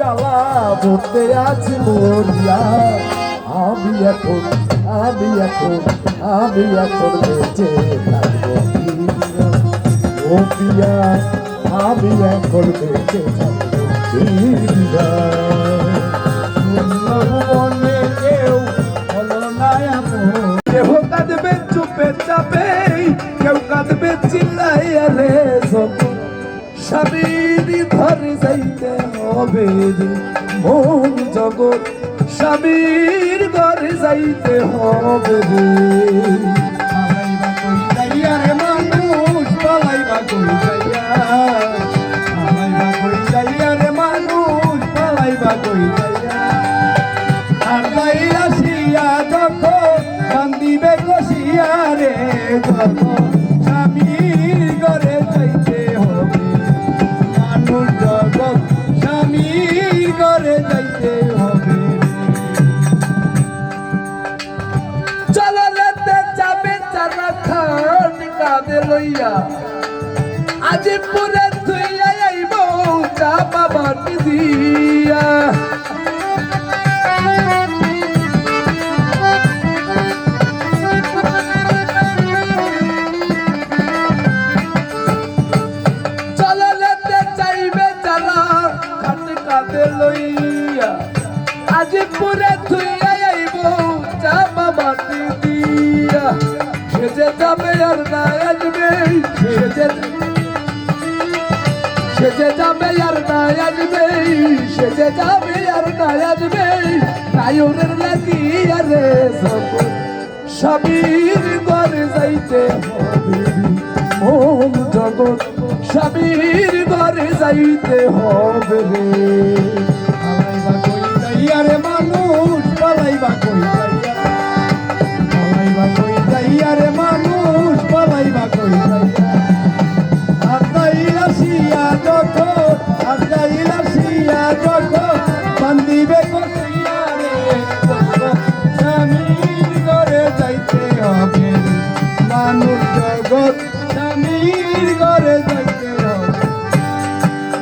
জ্বালা বলতে আছি মরিয়া আমি এখন বেঁচে থাকবো ও পিয়া আমি এখন বেঁচে থাকবো মনে কেউ হলো না কেউ কাঁদবে চুপে চাপে কেউ কাঁদবে চিল্লাইয়া রে স্বামীর ঘরে যাইতে হবে রে মন জগৎ স্বামীর ঘরে যাইতে হবে রে মানুষ পালাইবা কই যাইয়া রে মানুষ পালাইবা কই যাইয়া আর যাই আসিয়া যখন বান্দিবে কষিয়া রে যখন স্বামীর ঘরে যাইতে হবে মানুষ জগৎ স্বামীর ঘরে যাইতে হবে চলো লেতে যাবে চারা খান কাঁদে লইয়া আজিপুরে ধুইয়া আইব চা বাবা দিয়া লইয়া আজিপুরে ধুইয়া আইব চা বাবা দিয়া সেজে যাবে আর না আসবে সেজে যাবে আর না আসবে সেজে যাবে আর না আসবে নায়রের লাগিয়া রে স্বামীর ঘরে যাইতে হবে ওম জগৎ স্বামীর ঘরে যাইতে হবে রে